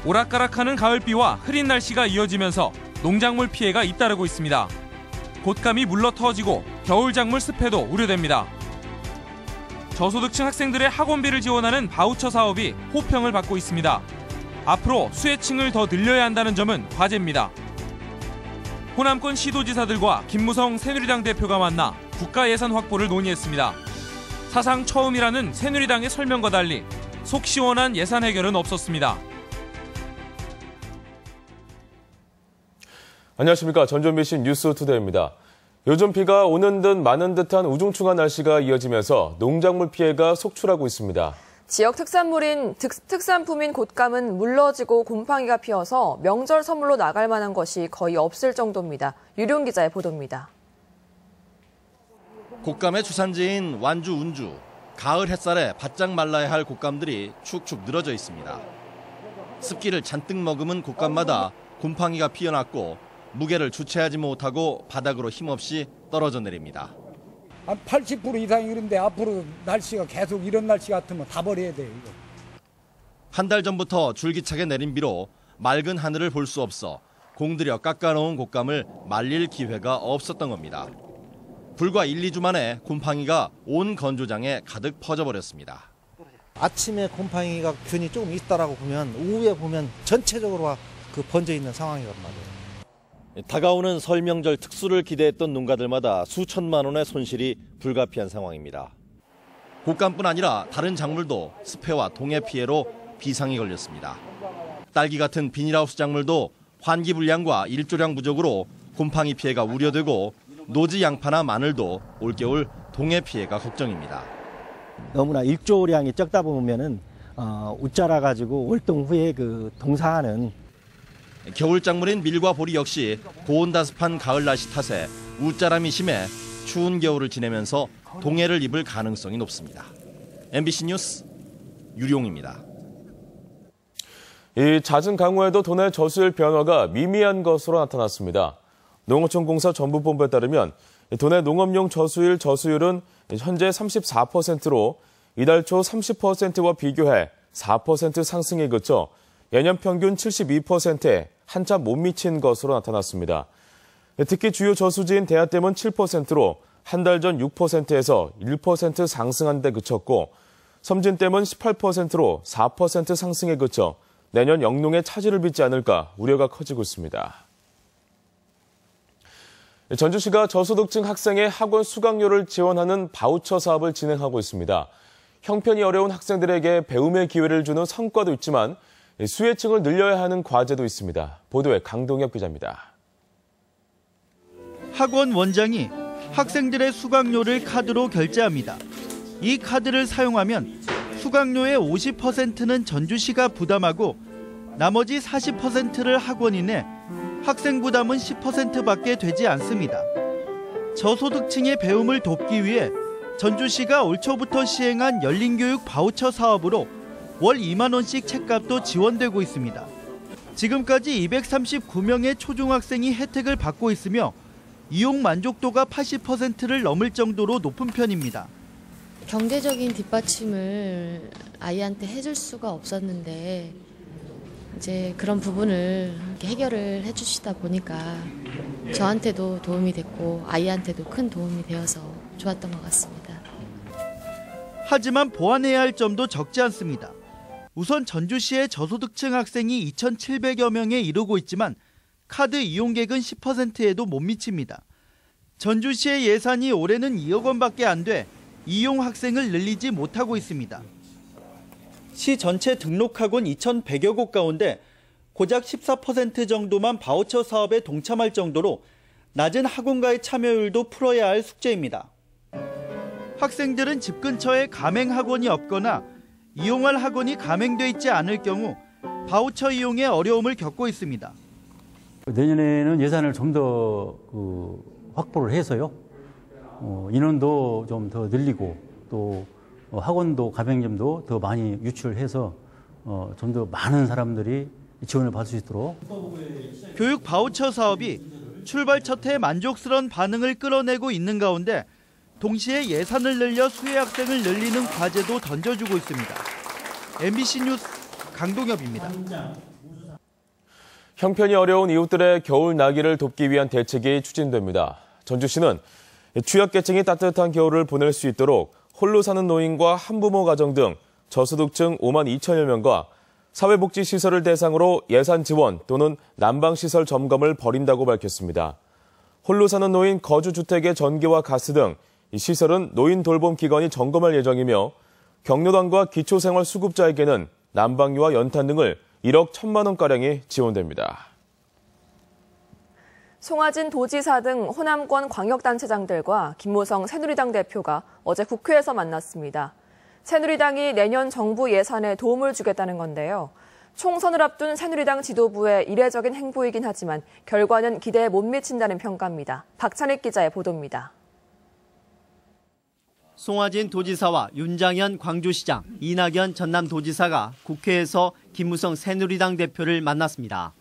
오락가락하는 가을비와 흐린 날씨가 이어지면서 농작물 피해가 잇따르고 있습니다. 곶감이 물러 터지고 겨울작물 습해도 우려됩니다. 저소득층 학생들의 학원비를 지원하는 바우처 사업이 호평을 받고 있습니다. 앞으로 수혜층을 더 늘려야 한다는 점은 과제입니다. 호남권 시도지사들과 김무성 새누리당 대표가 만나 국가 예산 확보를 논의했습니다. 사상 처음이라는 새누리당의 설명과 달리 속 시원한 예산 해결은 없었습니다. 안녕하십니까. 전종빈 뉴스투데이입니다. 요즘 비가 오는 듯 마는 듯한 우중충한 날씨가 이어지면서 농작물 피해가 속출하고 있습니다. 지역 특산품인 곶감은 물러지고 곰팡이가 피어서 명절 선물로 나갈 만한 것이 거의 없을 정도입니다. 유룡 기자의 보도입니다. 곶감의 주산지인 완주, 운주. 가을 햇살에 바짝 말라야 할 곶감들이 축축 늘어져 있습니다. 습기를 잔뜩 머금은 곶감마다 곰팡이가 피어났고 무게를 주체하지 못하고 바닥으로 힘없이 떨어져 내립니다. 한 80% 이상이 그런데 앞으로 날씨가 계속 이런 날씨 같으면 다 버려야 돼요. 이거. 한 달 전부터 줄기차게 내린 비로 맑은 하늘을 볼 수 없어 공들여 깎아놓은 곶감을 말릴 기회가 없었던 겁니다. 불과 1, 2주 만에 곰팡이가 온 건조장에 가득 퍼져버렸습니다. 아침에 곰팡이가 균이 조금 있다라고 보면 오후에 보면 전체적으로 번져 있는 상황이란 말이에요. 다가오는 설 명절 특수를 기대했던 농가들마다 수천만 원의 손실이 불가피한 상황입니다. 곶감뿐 아니라 다른 작물도 습해와 동해 피해로 비상이 걸렸습니다. 딸기 같은 비닐하우스 작물도 환기불량과 일조량 부족으로 곰팡이 피해가 우려되고 노지 양파나 마늘도 올겨울 동해 피해가 걱정입니다. 너무나 일조량이 적다 보면은 웃자라 가지고 월동 후에 동사하는 겨울 작물인 밀과 보리 역시 고온다습한 가을 날씨 탓에 웃자람이 심해 추운 겨울을 지내면서 동해를 입을 가능성이 높습니다. MBC 뉴스 유룡입니다. 이 잦은 강우에도 도내 저수율 변화가 미미한 것으로 나타났습니다. 농어촌공사 전북본부에 따르면 도내 농업용 저수율은 현재 34%로 이달 초 30%와 비교해 4% 상승에 그쳐 예년 평균 72%에 한참 못 미친 것으로 나타났습니다. 특히 주요 저수지인 대하댐은 7%로 한 달 전 6%에서 1% 상승한 데 그쳤고 섬진댐은 18%로 4% 상승에 그쳐 내년 영농에 차질을 빚지 않을까 우려가 커지고 있습니다. 전주시가 저소득층 학생의 학원 수강료를 지원하는 바우처 사업을 진행하고 있습니다. 형편이 어려운 학생들에게 배움의 기회를 주는 성과도 있지만 수혜층을 늘려야 하는 과제도 있습니다. 보도에 강동엽 기자입니다. 학원 원장이 학생들의 수강료를 카드로 결제합니다. 이 카드를 사용하면 수강료의 50%는 전주시가 부담하고 나머지 40%를 학원이 내 학생 부담은 10%밖에 되지 않습니다. 저소득층의 배움을 돕기 위해 전주시가 올 초부터 시행한 열린교육 바우처 사업으로 월 2만 원씩 책값도 지원되고 있습니다. 지금까지 239명의 초중학생이 혜택을 받고 있으며 이용 만족도가 80%를 넘을 정도로 높은 편입니다. 경제적인 뒷받침을 아이한테 해줄 수가 없었는데 이제 그런 부분을 해결을 해주시다 보니까 저한테도 도움이 됐고 아이한테도 큰 도움이 되어서 좋았던 것 같습니다. 하지만 보완해야 할 점도 적지 않습니다. 우선 전주시의 저소득층 학생이 2,700여 명에 이르고 있지만 카드 이용객은 10%에도 못 미칩니다. 전주시의 예산이 올해는 2억 원밖에 안 돼 이용 학생을 늘리지 못하고 있습니다. 시 전체 등록학원 2,100여 곳 가운데 고작 14% 정도만 바우처 사업에 동참할 정도로 낮은 학원가의 참여율도 풀어야 할 숙제입니다. 학생들은 집 근처에 가맹학원이 없거나 이용할 학원이 가맹돼 있지 않을 경우 바우처 이용에 어려움을 겪고 있습니다. 내년에는 예산을 좀 더 확보를 해서요. 인원도 좀 더 늘리고 또 학원도 가맹점도 더 많이 유치를 좀 더 많은 사람들이 지원을 받을 수 있도록. 교육 바우처 사업이 출발 첫 해 만족스러운 반응을 끌어내고 있는 가운데 동시에 예산을 늘려 수혜 학생을 늘리는 과제도 던져주고 있습니다. MBC 뉴스 강동엽입니다. 형편이 어려운 이웃들의 겨울 나기를 돕기 위한 대책이 추진됩니다. 전주시는 취약계층이 따뜻한 겨울을 보낼 수 있도록 홀로 사는 노인과 한부모 가정 등 저소득층 5만 2천여 명과 사회복지시설을 대상으로 예산 지원 또는 난방시설 점검을 벌인다고 밝혔습니다. 홀로 사는 노인 거주주택의 전기와 가스 등 이 시설은 노인 돌봄 기관이 점검할 예정이며 경로당과 기초생활수급자에게는 난방료와 연탄 등을 1억 1천만 원가량이 지원됩니다. 송하진 도지사 등 호남권 광역단체장들과 김무성 새누리당 대표가 어제 국회에서 만났습니다. 새누리당이 내년 정부 예산에 도움을 주겠다는 건데요. 총선을 앞둔 새누리당 지도부의 이례적인 행보이긴 하지만 결과는 기대에 못 미친다는 평가입니다. 박찬익 기자의 보도입니다. 송하진 도지사와 윤장현 광주시장, 이낙연 전남도지사가 국회에서 김무성 새누리당 대표를 만났습니다.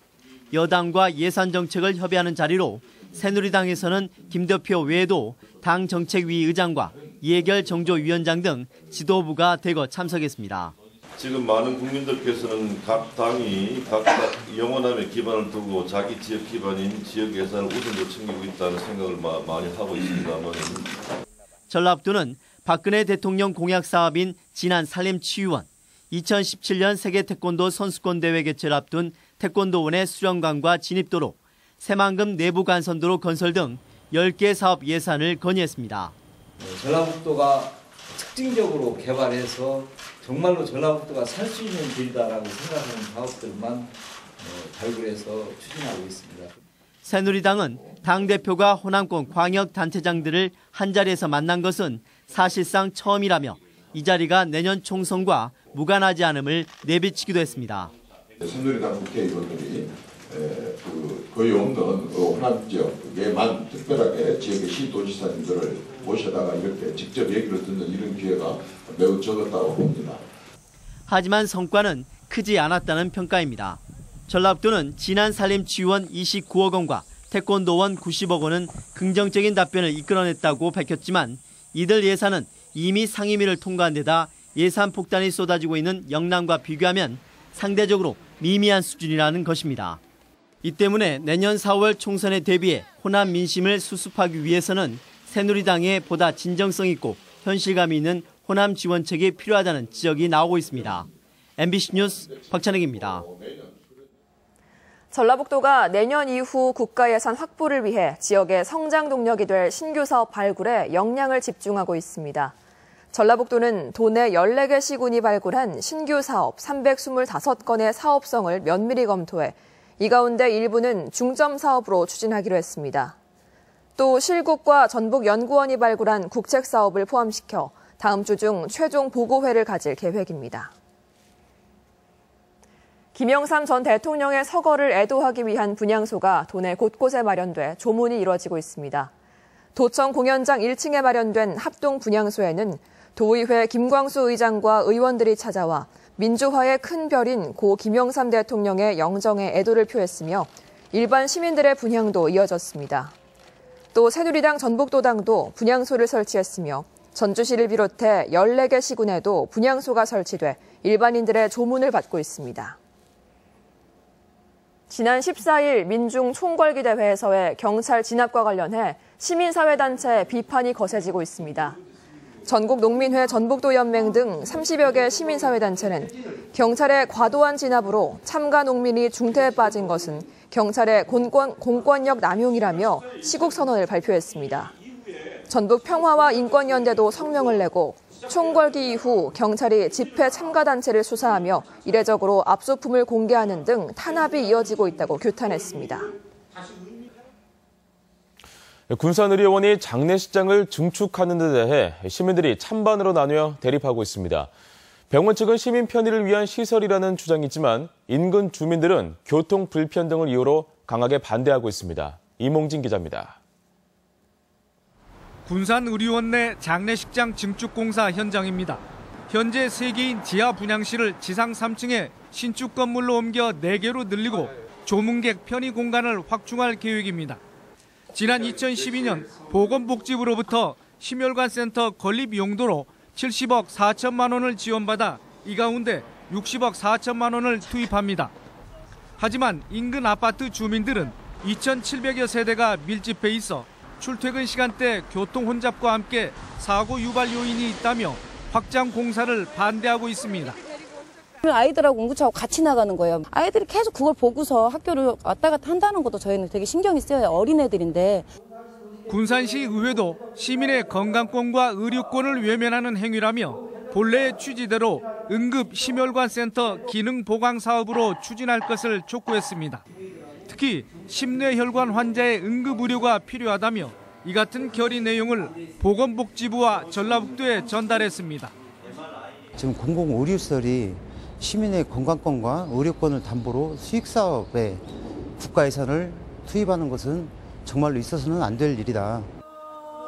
여당과 예산 정책을 협의하는 자리로 새누리당에서는 김 대표 외에도 당 정책위 의장과 이해결 정조위원장 등 지도부가 대거 참석했습니다. 지금 많은 국민들께서는 각 당이 각각 영원함에 기반을 두고 자기 지역 기반인 지역 예산을 우선으로 챙기고 있다는 생각을 많이 하고 있습니다만 전라북도는 박근혜 대통령 공약 사업인 진안 산림치유원, 2017년 세계 태권도 선수권 대회 개최를 앞둔 태권도원의 수련관과 진입도로, 새만금 내부 간선도로 건설 등 10개 사업 예산을 건의했습니다. 전라북도가 특징적으로 개발해서 정말로 전라북도가 살 수 있는 길이다라고 생각하는 사업들만 발굴해서 추진하고 있습니다. 새누리당은 당대표가 호남권 광역단체장들을 한자리에서 만난 것은 사실상 처음이라며 이 자리가 내년 총선과 무관하지 않음을 내비치기도 했습니다. 새누리당 국회의원들이 거의 없는 호남 지역에만 특별하게 지역의 시도지사님들을 모셔다가 이렇게 직접 얘기를 듣는 이런 기회가 매우 적었다고 봅니다. 하지만 성과는 크지 않았다는 평가입니다. 전라북도는 진안 산림치유원 29억 원과 태권도원 90억 원은 긍정적인 답변을 이끌어냈다고 밝혔지만 이들 예산은 이미 상임위를 통과한 데다 예산 폭탄이 쏟아지고 있는 영남과 비교하면 상대적으로 미미한 수준이라는 것입니다. 이 때문에 내년 4월 총선에 대비해 호남 민심을 수습하기 위해서는 새누리당에 보다 진정성 있고 현실감이 있는 호남 지원책이 필요하다는 지적이 나오고 있습니다. MBC 뉴스 박찬익입니다. 전라북도가 내년 이후 국가 예산 확보를 위해 지역의 성장 동력이 될 신규 사업 발굴에 역량을 집중하고 있습니다. 전라북도는 도내 14개 시군이 발굴한 신규 사업 325건의 사업성을 면밀히 검토해 이 가운데 일부는 중점 사업으로 추진하기로 했습니다. 또 실국과 전북연구원이 발굴한 국책 사업을 포함시켜 다음 주 중 최종 보고회를 가질 계획입니다. 김영삼 전 대통령의 서거를 애도하기 위한 분향소가 도내 곳곳에 마련돼 조문이 이뤄지고 있습니다. 도청 공연장 1층에 마련된 합동 분향소에는 도의회 김광수 의장과 의원들이 찾아와 민주화의 큰 별인 고 김영삼 대통령의 영정에 애도를 표했으며 일반 시민들의 분향도 이어졌습니다. 또 새누리당 전북도당도 분향소를 설치했으며 전주시를 비롯해 14개 시군에도 분향소가 설치돼 일반인들의 조문을 받고 있습니다. 지난 14일 민중 총궐기 대회에서의 경찰 진압과 관련해 시민사회단체의 비판이 거세지고 있습니다. 전국농민회 전북도연맹 등 30여 개 시민사회단체는 경찰의 과도한 진압으로 참가 농민이 중태에 빠진 것은 경찰의 공권력 남용이라며 시국선언을 발표했습니다. 전북평화와 인권연대도 성명을 내고 총궐기 이후 경찰이 집회 참가단체를 수사하며 이례적으로 압수품을 공개하는 등 탄압이 이어지고 있다고 규탄했습니다. 군산의료원이 장례식장을 증축하는 데 대해 시민들이 찬반으로 나뉘어 대립하고 있습니다. 병원 측은 시민 편의를 위한 시설이라는 주장이 있지만 인근 주민들은 교통 불편 등을 이유로 강하게 반대하고 있습니다. 이몽진 기자입니다. 군산의료원 내 장례식장 증축 공사 현장입니다. 현재 3개인 지하 분향실을 지상 3층에 신축 건물로 옮겨 4개로 늘리고 조문객 편의 공간을 확충할 계획입니다. 지난 2012년 보건복지부로부터 심혈관센터 건립 용도로 70억 4천만 원을 지원받아 이 가운데 60억 4천만 원을 투입합니다. 하지만 인근 아파트 주민들은 2,700여 세대가 밀집해 있어 출퇴근 시간대 교통 혼잡과 함께 사고 유발 요인이 있다며 확장 공사를 반대하고 있습니다. 아이들하고 운구차하고 같이 나가는 거예요. 아이들이 계속 그걸 보고서 학교를 왔다 갔다 한다는 것도 저희는 되게 신경이 쓰여요. 어린애들인데. 군산시 의회도 시민의 건강권과 의료권을 외면하는 행위라며 본래의 취지대로 응급심혈관센터 기능보강 사업으로 추진할 것을 촉구했습니다. 특히 심뇌혈관 환자의 응급의료가 필요하다며 이 같은 결의 내용을 보건복지부와 전라북도에 전달했습니다. 지금 공공의료시설이 시민의 건강권과 의료권을 담보로 수익사업에 국가 예산을 투입하는 것은 정말로 있어서는 안 될 일이다.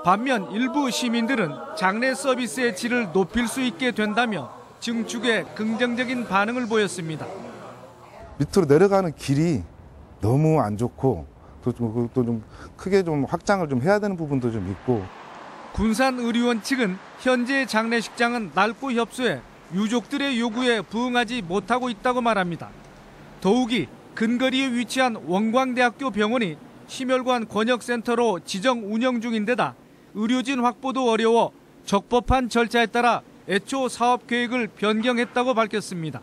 반면 일부 시민들은 장례 서비스의 질을 높일 수 있게 된다며 증축에 긍정적인 반응을 보였습니다. 밑으로 내려가는 길이 너무 안 좋고 또 좀 크게 좀 확장을 좀 해야 되는 부분도 좀 있고. 군산의료원 측은 현재 장례식장은 낡고 협소해 유족들의 요구에 부응하지 못하고 있다고 말합니다. 더욱이 근거리에 위치한 원광대학교 병원이 심혈관 권역센터로 지정 운영 중인데다 의료진 확보도 어려워 적법한 절차에 따라 애초 사업 계획을 변경했다고 밝혔습니다.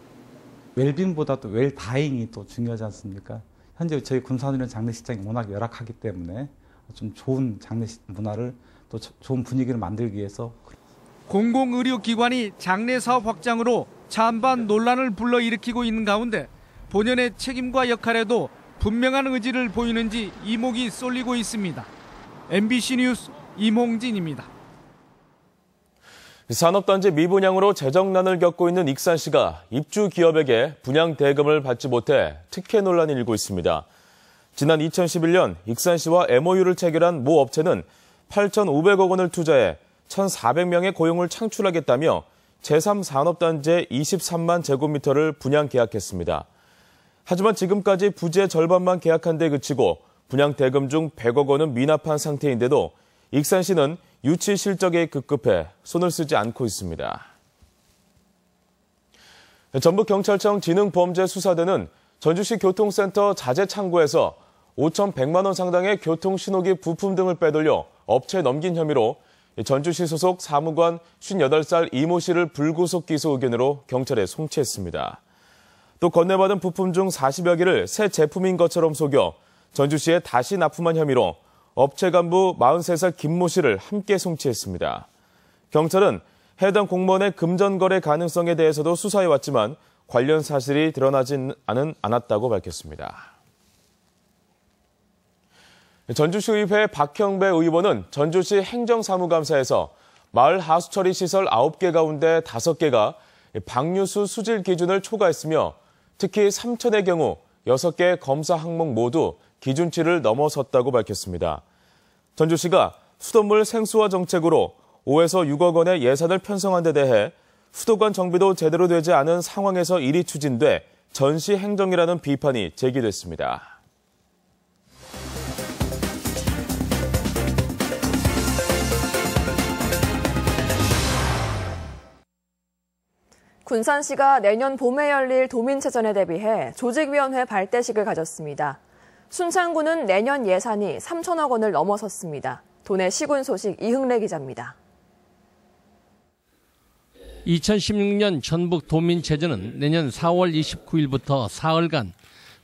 웰빙보다도 웰다잉이 또 중요하지 않습니까? 현재 저희 군산의료원 장례식장이 워낙 열악하기 때문에 좀 좋은 장례식 문화를 또 좋은 분위기를 만들기 위해서 공공의료기관이 장례 사업 확장으로 찬반 논란을 불러일으키고 있는 가운데 본연의 책임과 역할에도 분명한 의지를 보이는지 이목이 쏠리고 있습니다. MBC 뉴스 임홍진입니다. 산업단지 미분양으로 재정난을 겪고 있는 익산시가 입주 기업에게 분양 대금을 받지 못해 특혜 논란이 일고 있습니다. 지난 2011년 익산시와 MOU를 체결한 모 업체는 8,500억 원을 투자해 1,400명의 고용을 창출하겠다며 제3산업단지의 23만 제곱미터를 분양 계약했습니다. 하지만 지금까지 부지의 절반만 계약한 데 그치고 분양 대금 중 100억 원은 미납한 상태인데도 익산시는 유치 실적에 급급해 손을 쓰지 않고 있습니다. 전북경찰청 지능범죄수사대는 전주시 교통센터 자재 창고에서 5,100만 원 상당의 교통신호기 부품 등을 빼돌려 업체에 넘긴 혐의로 전주시 소속 사무관 58살 이모 씨를 불구속 기소 의견으로 경찰에 송치했습니다. 또 건네받은 부품 중 40여 개를 새 제품인 것처럼 속여 전주시에 다시 납품한 혐의로 업체 간부 43살 김모 씨를 함께 송치했습니다. 경찰은 해당 공무원의 금전거래 가능성에 대해서도 수사해왔지만 관련 사실이 드러나진 않았다고 밝혔습니다. 전주시의회 박형배 의원은 전주시 행정사무감사에서 마을 하수처리 시설 9개 가운데 5개가 방류수 수질 기준을 초과했으며 특히 삼천의 경우 6개 검사 항목 모두 기준치를 넘어섰다고 밝혔습니다. 전주시가 수돗물 생수화 정책으로 5에서 6억 원의 예산을 편성한 데 대해 수도관 정비도 제대로 되지 않은 상황에서 일이 추진돼 전시 행정이라는 비판이 제기됐습니다. 군산시가 내년 봄에 열릴 도민체전에 대비해 조직위원회 발대식을 가졌습니다. 순창구는 내년 예산이 3천억 원을 넘어섰습니다. 도내 시군 소식 이흥래 기자입니다. 2016년 전북 도민체전은 내년 4월 29일부터 사흘간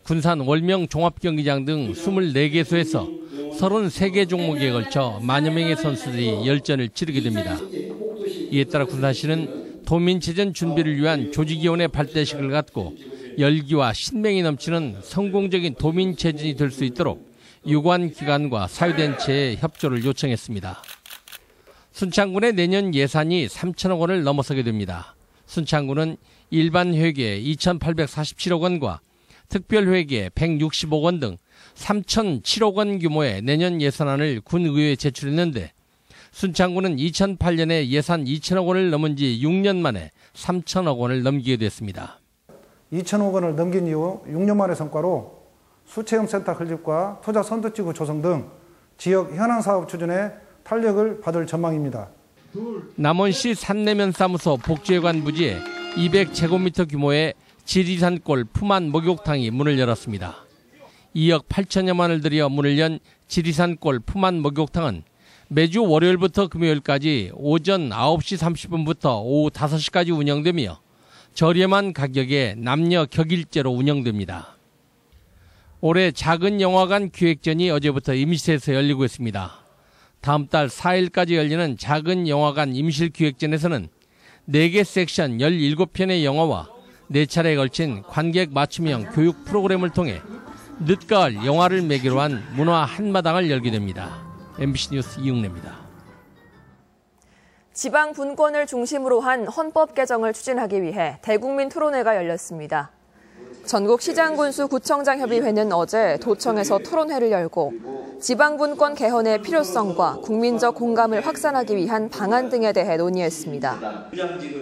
군산 월명 종합경기장 등 24개소에서 33개 종목에 걸쳐 만여 명의 선수들이 열전을 치르게 됩니다. 이에 따라 군산시는 도민체전 준비를 위한 조직위원회 발대식을 갖고 열기와 신명이 넘치는 성공적인 도민체전이 될 수 있도록 유관 기관과 사회단체의 협조를 요청했습니다. 순창군의 내년 예산이 3천억 원을 넘어서게 됩니다. 순창군은 일반 회계 2,847억 원과 특별회계 165억 원 등 3,007억 원 규모의 내년 예산안을 군의회에 제출했는데 순창군은 2008년에 예산 2천억 원을 넘은 지 6년 만에 3천억 원을 넘기게 됐습니다. 2천억 원을 넘긴 이후 6년 만의 성과로 수체험센터 설립과 투자 선도지구 조성 등 지역 현안 사업 추진에 탄력을 받을 전망입니다. 남원시 산내면사무소 복지회관 부지에 200제곱미터 규모의 지리산골 푸만 목욕탕이 문을 열었습니다. 2억 8천여만 원을 들여 문을 연 지리산골 푸만 목욕탕은 매주 월요일부터 금요일까지 오전 9시 30분부터 오후 5시까지 운영되며 저렴한 가격에 남녀 격일제로 운영됩니다. 올해 작은 영화관 기획전이 어제부터 임실에서 열리고 있습니다. 다음 달 4일까지 열리는 작은 영화관 임실 기획전에서는 4개 섹션 17편의 영화와 4차례에 걸친 관객 맞춤형 교육 프로그램을 통해 늦가을 영화를 매개로 한 문화 한마당을 열게 됩니다. MBC 뉴스 이웅래입니다. 지방 분권을 중심으로 한 헌법 개정을 추진하기 위해 대국민 토론회가 열렸습니다. 전국 시장군수 구청장 협의회는 어제 도청에서 토론회를 열고 지방 분권 개헌의 필요성과 국민적 공감을 확산하기 위한 방안 등에 대해 논의했습니다.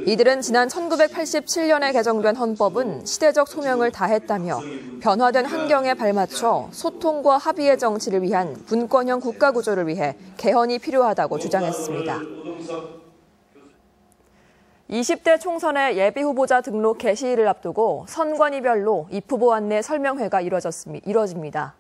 이들은 지난 1987년에 개정된 헌법은 시대적 소명을 다했다며 변화된 환경에 발맞춰 소통과 합의의 정치를 위한 분권형 국가구조를 위해 개헌이 필요하다고 주장했습니다. 20대 총선의 예비후보자 등록 개시일을 앞두고 선관위별로 입후보 안내 설명회가 이뤄집니다.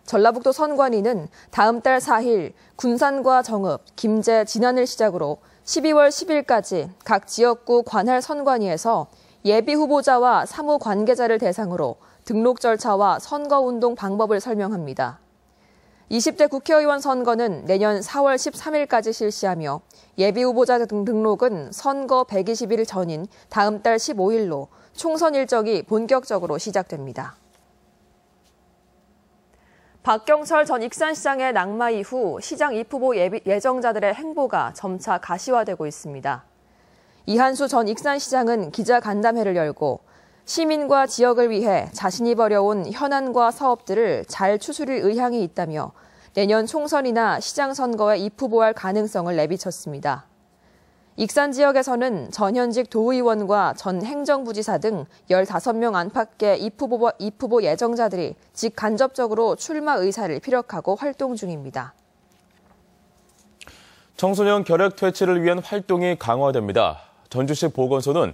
전라북도 선관위는 다음 달 4일 군산과 정읍, 김제, 진안을 시작으로 12월 10일까지 각 지역구 관할 선관위에서 예비후보자와 사무 관계자를 대상으로 등록 절차와 선거운동 방법을 설명합니다. 20대 국회의원 선거는 내년 4월 13일까지 실시하며 예비후보자 등록은 선거 120일 전인 다음 달 15일로 총선 일정이 본격적으로 시작됩니다. 박경철 전 익산시장의 낙마 이후 시장 입후보 예정자들의 행보가 점차 가시화되고 있습니다. 이한수 전 익산시장은 기자간담회를 열고 시민과 지역을 위해 자신이 벌여온 현안과 사업들을 잘 추스릴 의향이 있다며 내년 총선이나 시장 선거에 입후보할 가능성을 내비쳤습니다. 익산 지역에서는 전현직 도의원과 전 행정부지사 등 15명 안팎의 입후보 예정자들이 직간접적으로 출마 의사를 피력하고 활동 중입니다. 청소년 결핵 퇴치를 위한 활동이 강화됩니다. 전주시 보건소는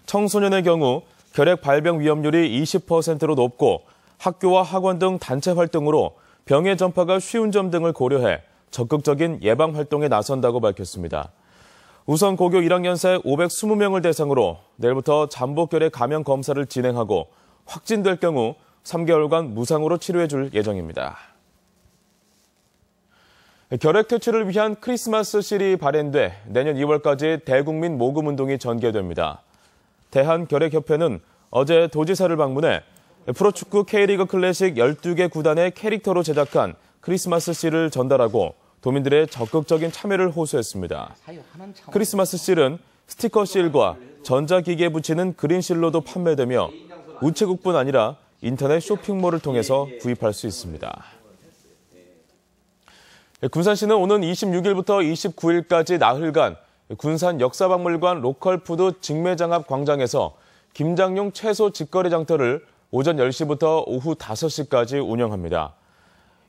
청소년의 경우 결핵 발병 위험률이 20%로 높고 학교와 학원 등 단체 활동으로 병의 전파가 쉬운 점 등을 고려해 적극적인 예방 활동에 나선다고 밝혔습니다. 우선 고교 1학년생 520명을 대상으로 내일부터 잠복 결핵 감염 검사를 진행하고 확진될 경우 3개월간 무상으로 치료해 줄 예정입니다. 결핵 퇴치를 위한 크리스마스 실이 발행돼 내년 2월까지 대국민 모금 운동이 전개됩니다. 대한결핵협회는 어제 도지사를 방문해 프로축구 K리그 클래식 12개 구단의 캐릭터로 제작한 크리스마스 실을 전달하고 도민들의 적극적인 참여를 호소했습니다. 크리스마스 실은 스티커 실과 전자기기에 붙이는 그린실로도 판매되며 우체국뿐 아니라 인터넷 쇼핑몰을 통해서 구입할 수 있습니다. 군산시는 오는 26일부터 29일까지 나흘간 군산 역사박물관 로컬푸드 직매장합 광장에서 김장용 채소 직거래 장터를 오전 10시부터 오후 5시까지 운영합니다.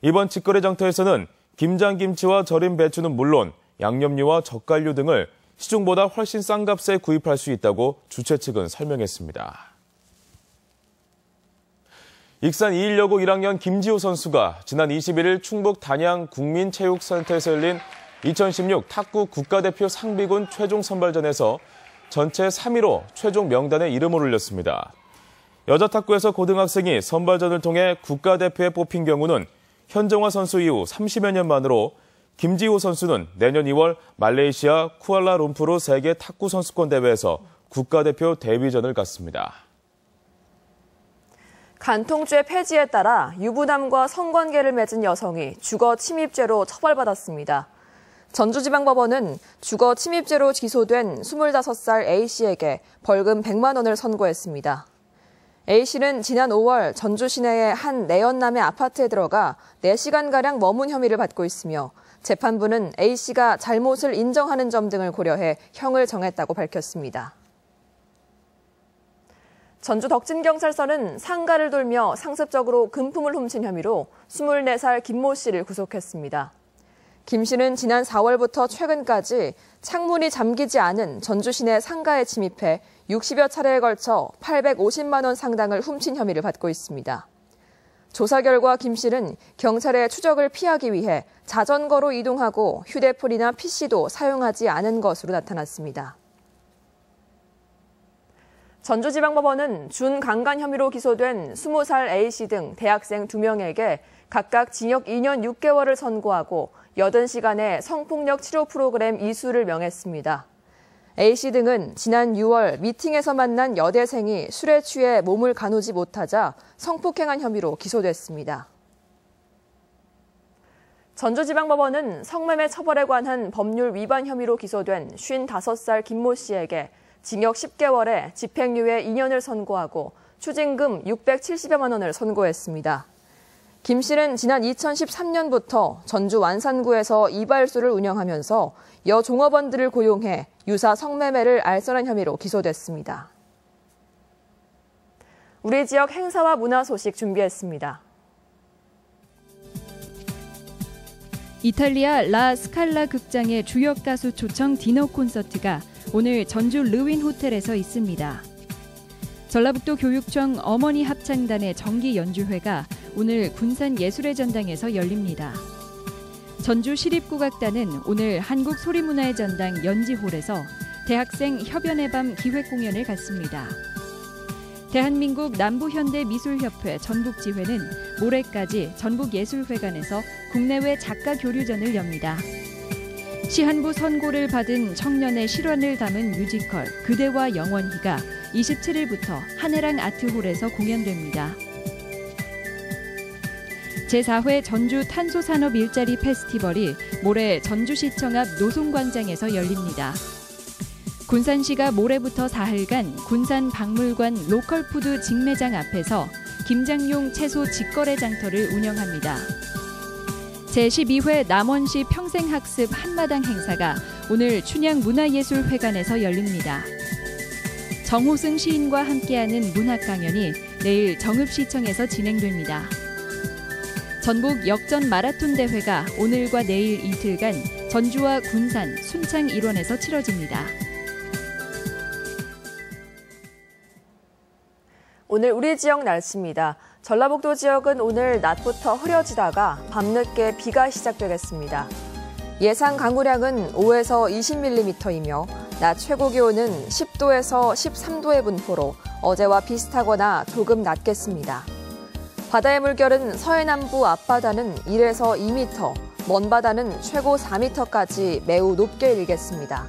이번 직거래 장터에서는 김장김치와 절임 배추는 물론 양념류와 젓갈류 등을 시중보다 훨씬 싼 값에 구입할 수 있다고 주최 측은 설명했습니다. 익산 21여고 1학년 김지호 선수가 지난 21일 충북 단양 국민체육센터에서 열린 2016 탁구 국가대표 상비군 최종 선발전에서 전체 3위로 최종 명단에 이름을 올렸습니다. 여자 탁구에서 고등학생이 선발전을 통해 국가대표에 뽑힌 경우는 현정화 선수 이후 30여 년 만으로 김지호 선수는 내년 2월 말레이시아 쿠알라룸푸르 세계 탁구 선수권 대회에서 국가대표 데뷔전을 갖습니다. 간통죄 폐지에 따라 유부남과 성관계를 맺은 여성이 주거 침입죄로 처벌받았습니다. 전주지방법원은 주거 침입죄로 기소된 25살 A씨에게 벌금 100만 원을 선고했습니다. A씨는 지난 5월 전주 시내의 한 내연남의 아파트에 들어가 4시간가량 머문 혐의를 받고 있으며 재판부는 A씨가 잘못을 인정하는 점 등을 고려해 형을 정했다고 밝혔습니다. 전주 덕진경찰서는 상가를 돌며 상습적으로 금품을 훔친 혐의로 24살 김모 씨를 구속했습니다. 김 씨는 지난 4월부터 최근까지 창문이 잠기지 않은 전주 시내 상가에 침입해 60여 차례에 걸쳐 850만 원 상당을 훔친 혐의를 받고 있습니다. 조사 결과 김 씨는 경찰의 추적을 피하기 위해 자전거로 이동하고 휴대폰이나 PC도 사용하지 않은 것으로 나타났습니다. 전주지방법원은 준강간 혐의로 기소된 20살 A씨 등 대학생 2명에게 각각 징역 2년 6개월을 선고하고 80시간의 성폭력 치료 프로그램 이수를 명했습니다. A씨 등은 지난 6월 미팅에서 만난 여대생이 술에 취해 몸을 가누지 못하자 성폭행한 혐의로 기소됐습니다. 전주지방법원은 성매매 처벌에 관한 법률 위반 혐의로 기소된 55살 김모 씨에게 징역 10개월에 집행유예 2년을 선고하고 추징금 670여만 원을 선고했습니다. 김 씨는 지난 2013년부터 전주 완산구에서 이발소를 운영하면서 여종업원들을 고용해 유사 성매매를 알선한 혐의로 기소됐습니다. 우리 지역 행사와 문화 소식 준비했습니다. 이탈리아 라 스칼라 극장의 주역 가수 초청 디너 콘서트가 오늘 전주 르윈 호텔에서 있습니다. 전라북도 교육청 어머니 합창단의 정기 연주회가 오늘 군산 예술의 전당에서 열립니다. 전주 시립국악단은 오늘 한국소리문화의 전당 연지홀에서 대학생 협연의 밤 기획 공연을 갖습니다. 대한민국 남부현대미술협회 전북지회는 모레까지 전북예술회관에서 국내외 작가 교류전을 엽니다. 시한부 선고를 받은 청년의 실언을 담은 뮤지컬 그대와 영원히가 27일부터 한해랑 아트홀에서 공연됩니다. 제4회 전주 탄소산업 일자리 페스티벌이 모레 전주시청 앞 노송광장에서 열립니다. 군산시가 모레부터 사흘간 군산박물관 로컬푸드 직매장 앞에서 김장용 채소 직거래 장터를 운영합니다. 제12회 남원시 평생학습 한마당 행사가 오늘 춘향문화예술회관에서 열립니다. 정호승 시인과 함께하는 문학 강연이 내일 정읍시청에서 진행됩니다. 전북 역전 마라톤 대회가 오늘과 내일 이틀간 전주와 군산, 순창 일원에서 치러집니다. 오늘 우리 지역 날씨입니다. 전라북도 지역은 오늘 낮부터 흐려지다가 밤늦게 비가 시작되겠습니다. 예상 강우량은 5에서 20mm이며 낮 최고 기온은 10도에서 13도의 분포로 어제와 비슷하거나 조금 낮겠습니다. 바다의 물결은 서해남부 앞바다는 1에서 2m, 먼바다는 최고 4m까지 매우 높게 일겠습니다.